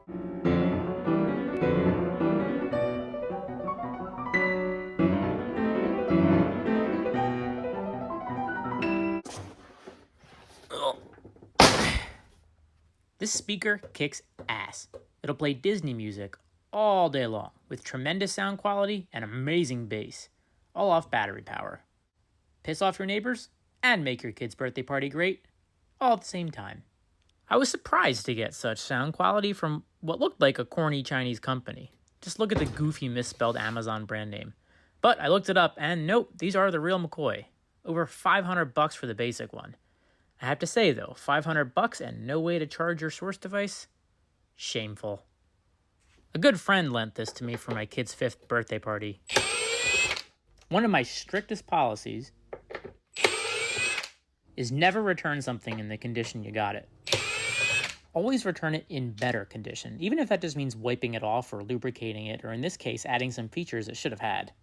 This speaker kicks ass. It'll play Disney music all day long with tremendous sound quality and amazing bass, all off battery power. Piss off your neighbors and make your kid's birthday party great, all at the same time. I was surprised to get such sound quality from what looked like a corny Chinese company. Just look at the goofy misspelled Amazon brand name. But I looked it up and nope, these are the real McCoy. Over $500 for the basic one. I have to say though, $500 and no way to charge your source device? Shameful. A good friend lent this to me for my kid's 5th birthday party. One of my strictest policies is never return something in the condition you got it. Always return it in better condition, even if that just means wiping it off or lubricating it, or in this case, adding some features it should have had.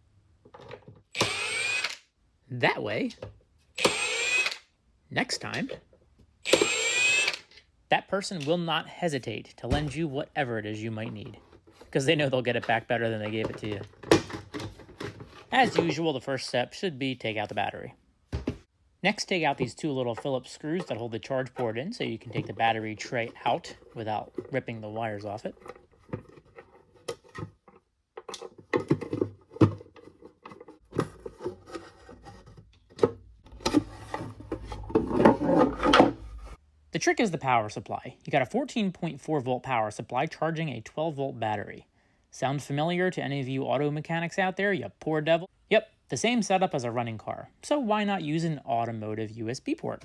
That way, next time, that person will not hesitate to lend you whatever it is you might need, because they know they'll get it back better than they gave it to you. As usual, the first step should be take out the battery. Next, take out these 2 little Phillips screws that hold the charge port in so you can take the battery tray out without ripping the wires off it. The trick is the power supply. You got a 14.4 volt power supply charging a 12 volt battery. Sound familiar to any of you auto mechanics out there, you poor devil? Yep, the same setup as a running car. So why not use an automotive USB port?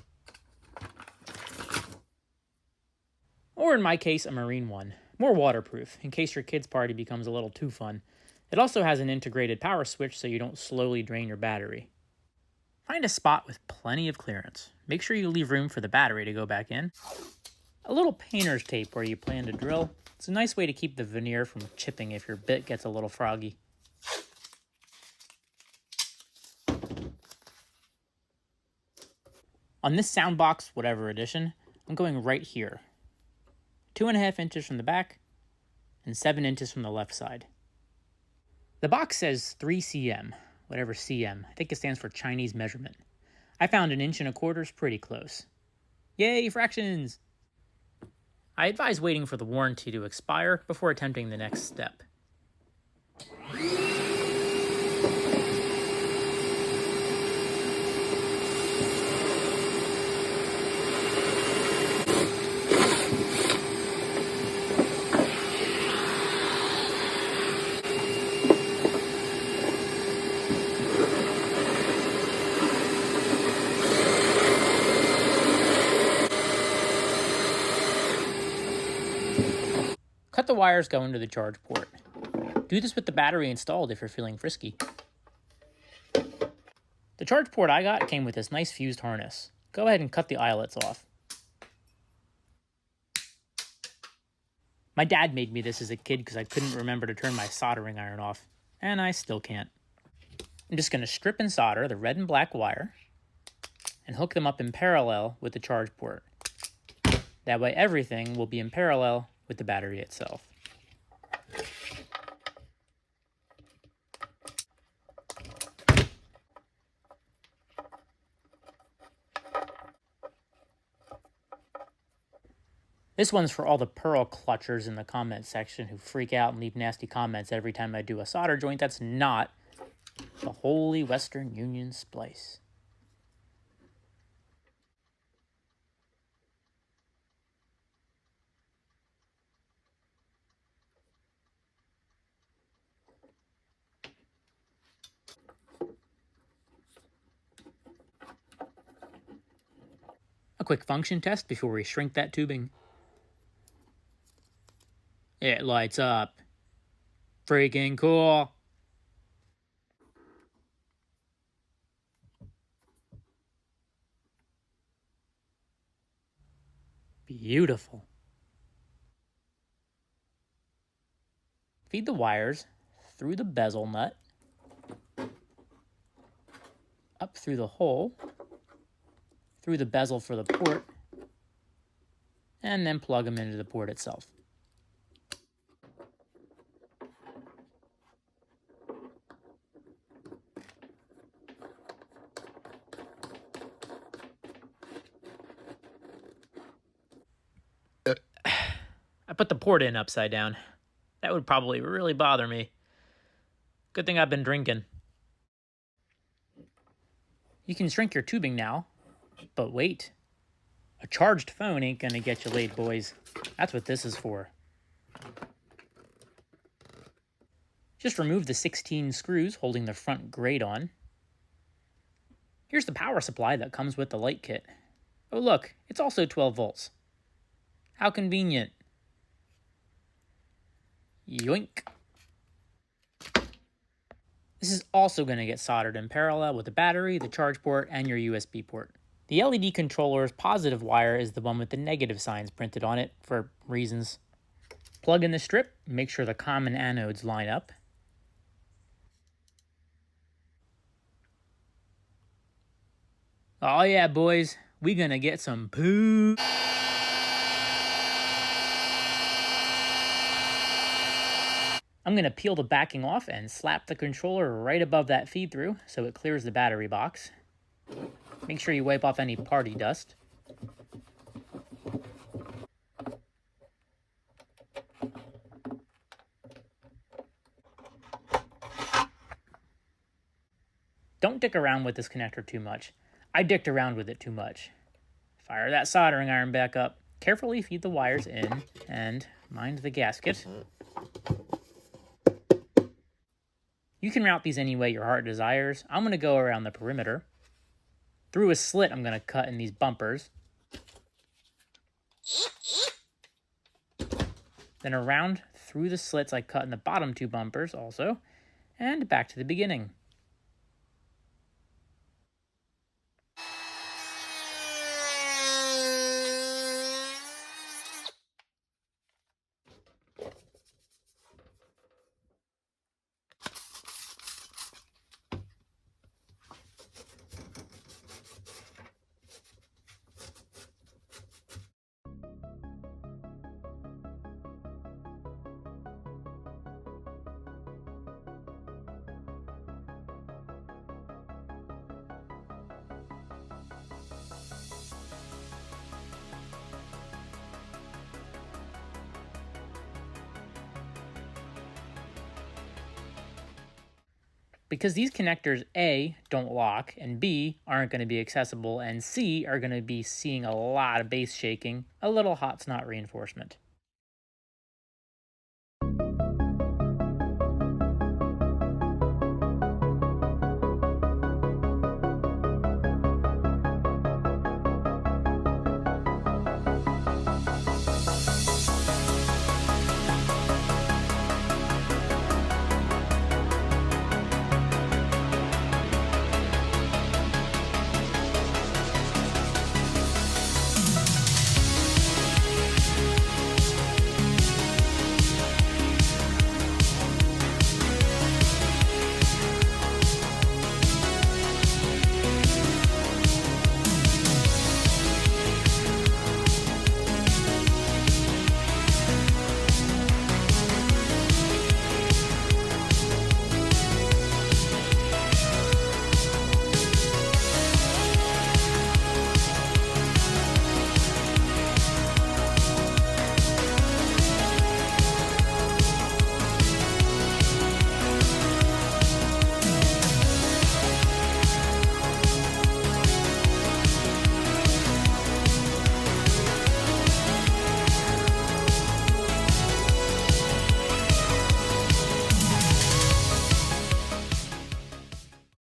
Or in my case, a marine one. More waterproof, in case your kid's party becomes a little too fun. It also has an integrated power switch so you don't slowly drain your battery. Find a spot with plenty of clearance. Make sure you leave room for the battery to go back in. A little painter's tape where you plan to drill. It's a nice way to keep the veneer from chipping if your bit gets a little froggy. On this soundbox, whatever edition, I'm going right here. 2.5 inches from the back and 7 inches from the left side. The box says 3 cm. Whatever cm, I think it stands for Chinese measurement. I found 1.25 inches pretty close. Yay, fractions! I advise waiting for the warranty to expire before attempting the next step. Cut the wires going to the charge port. Do this with the battery installed if you're feeling frisky. The charge port I got came with this nice fused harness. Go ahead and cut the eyelets off. My dad made me this as a kid because I couldn't remember to turn my soldering iron off, and I still can't. I'm just going to strip and solder the red and black wire and hook them up in parallel with the charge port. That way everything will be in parallel with the battery itself. This one's for all the pearl clutchers in the comment section who freak out and leave nasty comments every time I do a solder joint that's not the Holy Western Union splice. A quick function test before we shrink that tubing. It lights up. Freaking cool. Beautiful. Feed the wires through the bezel nut, up through the hole, through the bezel for the port, and then plug them into the port itself. I put the port in upside down. That would probably really bother me. Good thing I've been drinking. You can shrink your tubing now, but wait. A charged phone ain't gonna get you laid, boys. That's what this is for. Just remove the 16 screws holding the front grate on. Here's the power supply that comes with the light kit. Oh look, it's also 12 volts. How convenient. Yoink. This is also going to get soldered in parallel with the battery, the charge port, and your USB port. The LED controller's positive wire is the one with the negative signs printed on it for reasons. Plug in the strip, make sure the common anodes line up. Oh yeah, boys, we gonna get some poo. I'm gonna peel the backing off and slap the controller right above that feed through so it clears the battery box. Make sure you wipe off any party dust. Don't dick around with this connector too much. I dicked around with it too much. Fire that soldering iron back up. Carefully feed the wires in and mind the gasket. You can route these any way your heart desires. I'm going to go around the perimeter. Through a slit I'm going to cut in these bumpers. Then around through the slits I cut in the bottom two bumpers also. And back to the beginning. Because these connectors, A, don't lock, and B, aren't going to be accessible, and C, are going to be seeing a lot of base shaking, a little hot snot reinforcement.